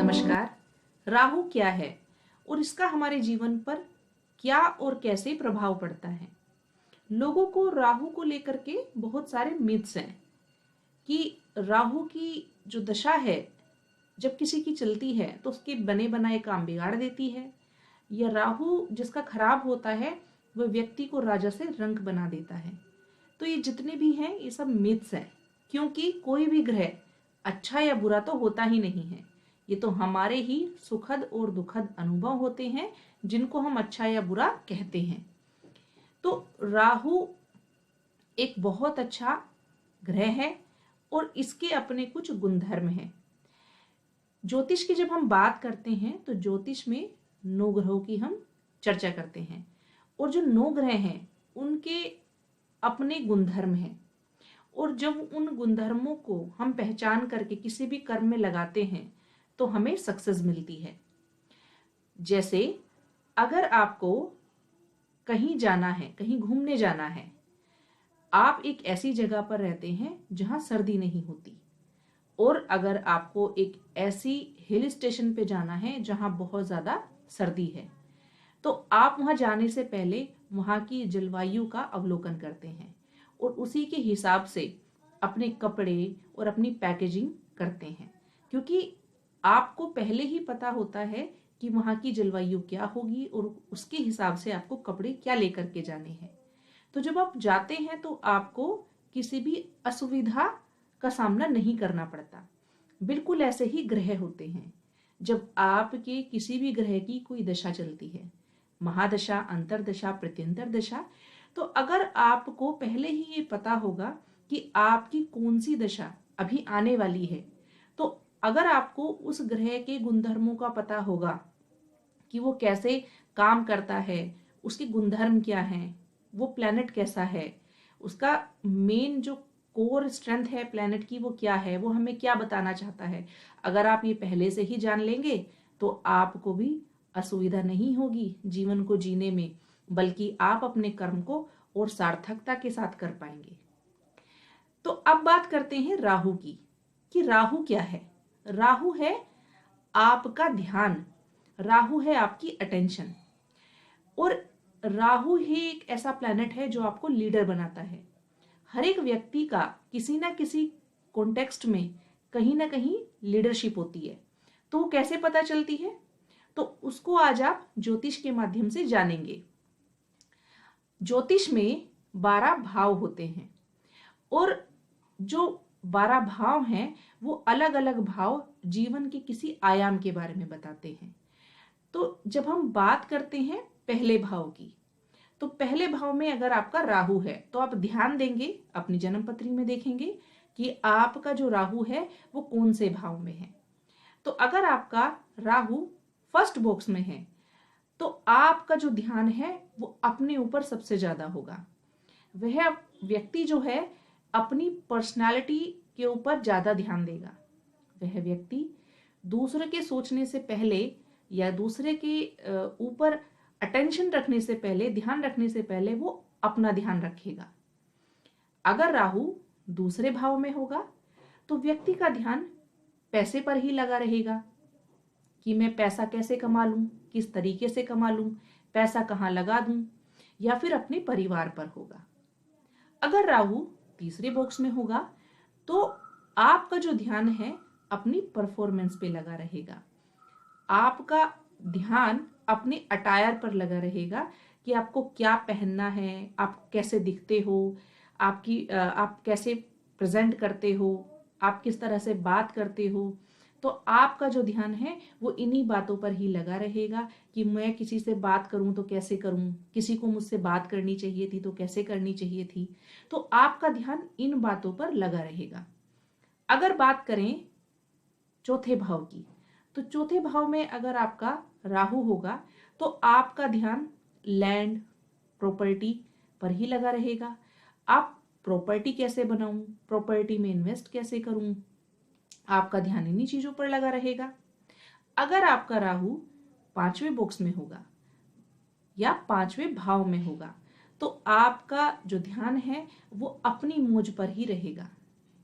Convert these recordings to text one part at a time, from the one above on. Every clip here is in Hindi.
नमस्कार। राहु क्या है और इसका हमारे जीवन पर क्या और कैसे प्रभाव पड़ता है? लोगों को राहु को लेकर के बहुत सारे मिथ्स हैं कि राहु की जो दशा है जब किसी की चलती है तो उसके बने बनाए काम बिगाड़ देती है, या राहु जिसका खराब होता है वह व्यक्ति को राजा से रंक बना देता है। तो ये जितने भी हैं ये सब मिथ्स हैं, क्योंकि कोई भी ग्रह अच्छा या बुरा तो होता ही नहीं है। ये तो हमारे ही सुखद और दुखद अनुभव होते हैं जिनको हम अच्छा या बुरा कहते हैं। तो राहु एक बहुत अच्छा ग्रह है और इसके अपने कुछ गुणधर्म हैं। ज्योतिष की जब हम बात करते हैं तो ज्योतिष में 9 ग्रहों की हम चर्चा करते हैं, और जो 9 ग्रह हैं उनके अपने गुणधर्म हैं, और जब उन गुणधर्मों को हम पहचान करके किसी भी कर्म में लगाते हैं तो हमें सक्सेस मिलती है। जैसे अगर आपको कहीं जाना है, कहीं घूमने जाना है, आप एक ऐसी जगह पर रहते हैं जहां सर्दी नहीं होती, और अगर आपको एक ऐसी हिल स्टेशन पे जाना है जहां बहुत ज्यादा सर्दी है, तो आप वहां जाने से पहले वहां की जलवायु का अवलोकन करते हैं और उसी के हिसाब से अपने कपड़े और अपनी पैकेजिंग करते हैं, क्योंकि आपको पहले ही पता होता है कि वहां की जलवायु क्या होगी और उसके हिसाब से आपको कपड़े क्या लेकर के जाने हैं। तो जब आप जाते हैं तो आपको किसी भी असुविधा का सामना नहीं करना पड़ता। बिल्कुल ऐसे ही ग्रह होते हैं। जब आपके किसी भी ग्रह की कोई दशा चलती है, महादशा, अंतरदशा, प्रत्यंतर दशा, तो अगर आपको पहले ही ये पता होगा कि आपकी कौन सी दशा अभी आने वाली है, तो अगर आपको उस ग्रह के गुणधर्मों का पता होगा कि वो कैसे काम करता है, उसके गुणधर्म क्या हैं, वो प्लैनेट कैसा है, उसका मेन जो कोर स्ट्रेंथ है प्लैनेट की वो क्या है, वो हमें क्या बताना चाहता है, अगर आप ये पहले से ही जान लेंगे तो आपको भी असुविधा नहीं होगी जीवन को जीने में, बल्कि आप अपने कर्म को और सार्थकता के साथ कर पाएंगे। तो अब बात करते हैं राहु की, कि राहु क्या है। राहु है आपका ध्यान, राहु है आपकी अटेंशन, और राहु ही एक ऐसा प्लैनेट है जो आपको लीडर बनाता है। हर एक व्यक्ति का किसी ना किसी कॉन्टेक्स्ट में कहीं ना कहीं लीडरशिप होती है। तो वो कैसे पता चलती है, तो उसको आज आप ज्योतिष के माध्यम से जानेंगे। ज्योतिष में 12 भाव होते हैं, और जो 12 भाव हैं वो अलग अलग भाव जीवन के किसी आयाम के बारे में बताते हैं। तो जब हम बात करते हैं पहले भाव की, तो पहले भाव में अगर आपका राहु है तो आप ध्यान देंगे, अपनी जन्म पत्री में देखेंगे कि आपका जो राहु है वो कौन से भाव में है। तो अगर आपका राहु फर्स्ट बॉक्स में है तो आपका जो ध्यान है वो अपने ऊपर सबसे ज्यादा होगा। वह व्यक्ति जो है अपनी पर्सनालिटी के ऊपर ज्यादा ध्यान देगा। वह व्यक्ति दूसरे के सोचने से पहले या दूसरे के ऊपर अटेंशन रखने से पहले, ध्यान रखने से पहले वो अपना ध्यान रखेगा। अगर राहु दूसरे भाव में होगा तो व्यक्ति का ध्यान पैसे पर ही लगा रहेगा कि मैं पैसा कैसे कमा लूं, किस तरीके से कमा लूं, पैसा कहाँ लगा दूं, या फिर अपने परिवार पर होगा। अगर राहु तीसरे बॉक्स में होगा तो आपका जो ध्यान है अपनी परफॉर्मेंस पे लगा रहेगा। आपका ध्यान अपने अटायर पर लगा रहेगा कि आपको क्या पहनना है, आप कैसे दिखते हो, आप कैसे प्रेजेंट करते हो, आप किस तरह से बात करते हो। तो आपका जो ध्यान है वो इन्हीं बातों पर ही लगा रहेगा कि मैं किसी से बात करूं तो कैसे करूं, किसी को मुझसे बात करनी चाहिए थी तो कैसे करनी चाहिए थी। तो आपका ध्यान इन बातों पर लगा रहेगा। अगर बात करें चौथे भाव की, तो चौथे भाव में अगर आपका राहु होगा तो आपका ध्यान लैंड, प्रॉपर्टी पर ही लगा रहेगा। आप प्रॉपर्टी कैसे बनाऊं, प्रॉपर्टी में इन्वेस्ट कैसे करूं, आपका ध्यान इन्हीं चीजों पर लगा रहेगा। अगर आपका राहु 5वें बॉक्स में होगा या 5वें भाव में होगा तो आपका जो ध्यान है वो अपनी मौज पर ही रहेगा।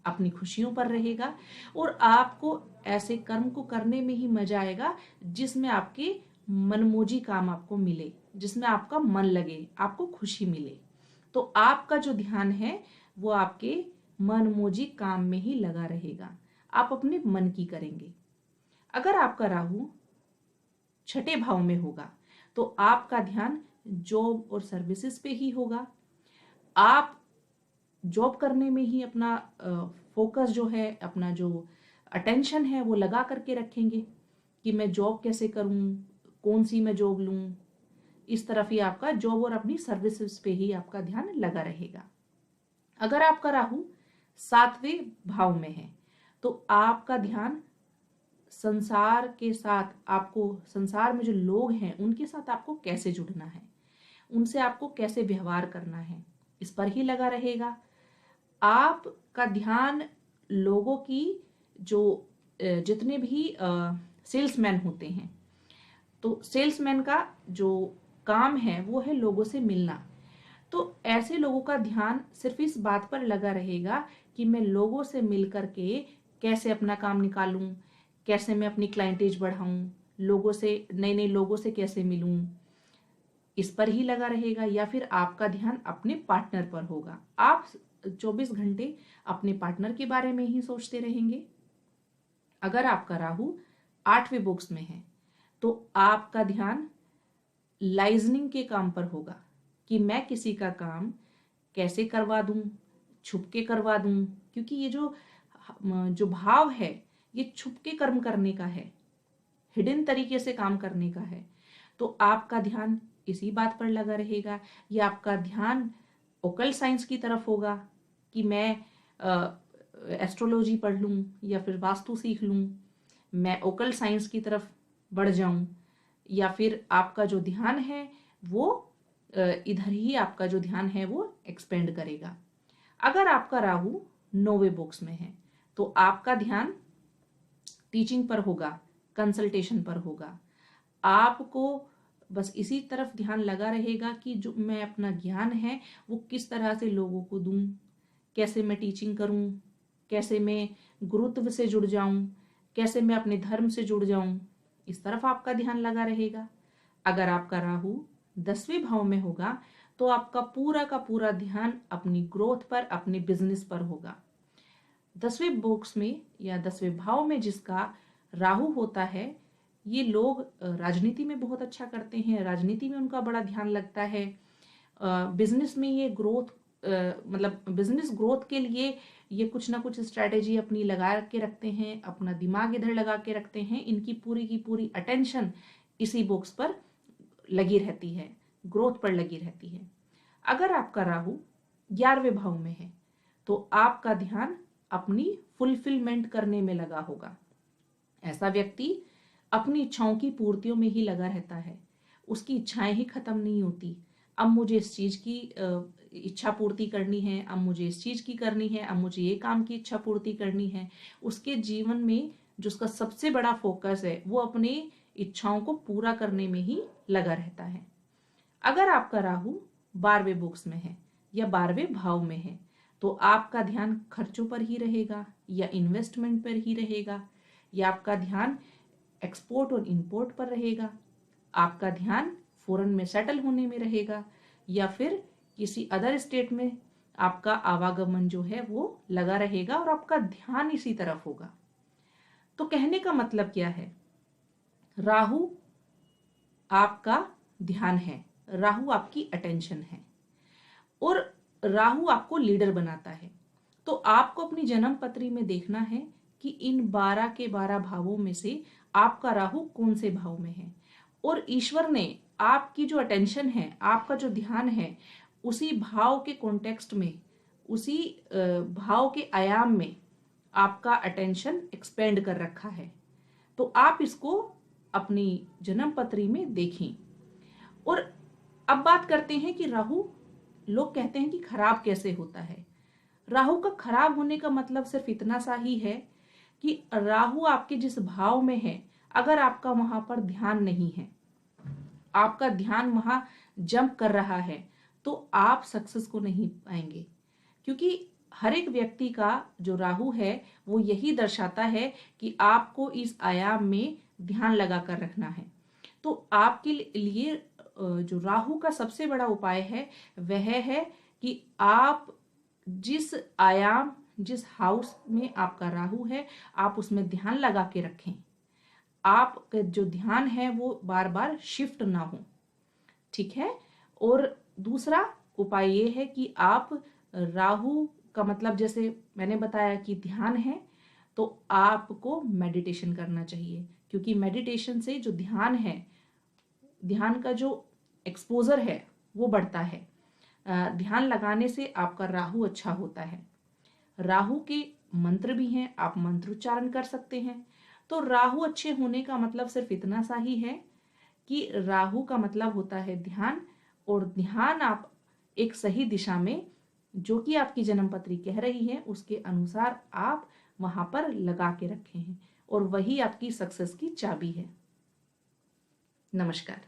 अपनी खुशियों पर रहेगा और आपको ऐसे कर्म को करने में ही मजा आएगा जिसमें आपके मनमोजी काम आपको मिले, जिसमें आपका मन लगे, आपको खुशी मिले। तो आपका जो ध्यान है वो आपके मनमोजी काम में ही लगा रहेगा, आप अपने मन की करेंगे। अगर आपका राहु छठे भाव में होगा तो आपका ध्यान जॉब और सर्विसेज पे ही होगा। आप जॉब करने में ही अपना फोकस जो है, अपना जो अटेंशन है वो लगा करके रखेंगे कि मैं जॉब कैसे करूं, कौन सी मैं जॉब लूं। इस तरफ ही आपका जॉब और अपनी सर्विसेज पे ही आपका ध्यान लगा रहेगा। अगर आपका राहु सातवें भाव में है तो आपका ध्यान संसार के साथ, आपको संसार में जो लोग हैं उनके साथ आपको कैसे जुड़ना है, उनसे आपको कैसे व्यवहार करना है, इस पर ही लगा रहेगा। आपका ध्यान लोगों की जो जितने भी सेल्समैन होते हैं, तो सेल्समैन का जो काम है वो है लोगों से मिलना। तो ऐसे लोगों का ध्यान सिर्फ इस बात पर लगा रहेगा कि मैं लोगों से मिल करके कैसे अपना काम निकालूं, कैसे मैं अपनी क्लाइंटेज बढ़ाऊं, लोगों से, नए नए लोगों से कैसे मिलूं, इस पर ही लगा रहेगा। या फिर आपका ध्यान अपने पार्टनर पर होगा, आप 24 घंटे अपने पार्टनर के बारे में ही सोचते रहेंगे। अगर आपका राहु आठवें बॉक्स में है तो आपका ध्यान लाइजनिंग के काम पर होगा कि मैं किसी का काम कैसे करवा दूं, छुप के करवा दूं, क्योंकि ये जो भाव है ये छुप के कर्म करने का है, हिडन तरीके से काम करने का है। तो आपका ध्यान इसी बात पर लगा रहेगा। या आपका ध्यान ओकल्ट साइंस की तरफ होगा कि मैं एस्ट्रोलॉजी पढ़ लूं या फिर वास्तु सीख लूं, मैं ओकल्ट साइंस की तरफ बढ़ जाऊं। या फिर आपका जो ध्यान है वो इधर ही आपका जो ध्यान है वो एक्सपेंड करेगा। अगर आपका राहु नौवें बॉक्स में है तो आपका ध्यान टीचिंग पर होगा, कंसल्टेशन पर होगा। आपको बस इसी तरफ ध्यान लगा रहेगा कि जो मैं अपना ज्ञान है वो किस तरह से लोगों को दूं, कैसे मैं टीचिंग करूं, कैसे मैं गुरुत्व से जुड़ जाऊं, कैसे मैं अपने धर्म से जुड़ जाऊं, इस तरफ आपका ध्यान लगा रहेगा। अगर आपका राहु 10वें भाव में होगा तो आपका पूरा का पूरा ध्यान अपनी ग्रोथ पर, अपने बिजनेस पर होगा। 10वें बॉक्स में या 10वें भाव में जिसका राहु होता है, ये लोग राजनीति में बहुत अच्छा करते हैं, राजनीति में उनका बड़ा ध्यान लगता है। बिजनेस में ये ग्रोथ, मतलब बिजनेस ग्रोथ के लिए ये कुछ ना कुछ स्ट्रैटेजी अपनी लगा के रखते हैं, अपना दिमाग इधर लगा के रखते हैं। इनकी पूरी की पूरी अटेंशन इसी बॉक्स पर लगी रहती है, ग्रोथ पर लगी रहती है। अगर आपका राहु 11वें भाव में है तो आपका ध्यान अपनी फुलफिलमेंट करने में लगा होगा। ऐसा व्यक्ति अपनी इच्छाओं की पूर्तियों में ही लगा रहता है, उसकी इच्छाएं ही खत्म नहीं होती। अब मुझे इस चीज की इच्छा पूर्ति करनी है, अब मुझे इस चीज की करनी है, अब मुझे ये काम की इच्छा पूर्ति करनी है। उसके जीवन में जो उसका सबसे बड़ा फोकस है वो अपने इच्छाओं को पूरा करने में ही लगा रहता है। अगर आपका राहु 12वें बॉक्स में है या 12वें भाव में है तो आपका ध्यान खर्चों पर ही रहेगा या इन्वेस्टमेंट पर ही रहेगा, या आपका ध्यान एक्सपोर्ट और इंपोर्ट पर रहेगा, आपका ध्यान फॉरेन में सेटल होने में रहेगा, या फिर किसी अदर स्टेट में आपका आवागमन जो है वो लगा रहेगा और आपका ध्यान इसी तरफ होगा। तो कहने का मतलब क्या है, राहु आपका ध्यान है, राहु आपकी अटेंशन है और राहु आपको लीडर बनाता है। तो आपको अपनी जन्म पत्री में देखना है कि इन 12 के 12 भावों में से आपका राहु कौन से भाव में है, और ईश्वर ने आपकी जो अटेंशन है, आपका जो ध्यान है, उसी भाव के कॉन्टेक्स्ट में, उसी भाव के आयाम में आपका अटेंशन एक्सपेंड कर रखा है। तो आप इसको अपनी जन्म पत्री में देखें। और अब बात करते हैं कि राहु, लोग कहते हैं कि खराब कैसे होता है। राहु का खराब होने का मतलब सिर्फ इतना सा ही है कि राहु आपके जिस भाव में है, अगर आपका वहां पर ध्यान नहीं है, आपका ध्यान वहां जंप कर रहा है, तो आप सक्सेस को नहीं पाएंगे। क्योंकि हर एक व्यक्ति का जो राहु है वो यही दर्शाता है कि आपको इस आयाम में ध्यान लगा कर रखना है। तो आपके लिए जो राहु का सबसे बड़ा उपाय है वह है कि आप जिस आयाम, जिस हाउस में आपका राहु है, आप उसमें ध्यान लगा के रखें। आपका जो ध्यान है वो बार बार शिफ्ट ना हो, ठीक है। और दूसरा उपाय ये है कि आप राहु का मतलब जैसे मैंने बताया कि ध्यान है, तो आपको मेडिटेशन करना चाहिए, क्योंकि मेडिटेशन से जो ध्यान है, ध्यान का जो एक्सपोजर है वो बढ़ता है। ध्यान लगाने से आपका राहु अच्छा होता है। राहु के मंत्र भी हैं, आप मंत्रोच्चारण कर सकते हैं। तो राहु अच्छे होने का मतलब सिर्फ इतना सा ही है कि राहु का मतलब होता है ध्यान, और ध्यान आप एक सही दिशा में, जो कि आपकी जन्म पत्री कह रही है, उसके अनुसार आप वहां पर लगा के रखे हैं, और वही आपकी सक्सेस की चाबी है। नमस्कार।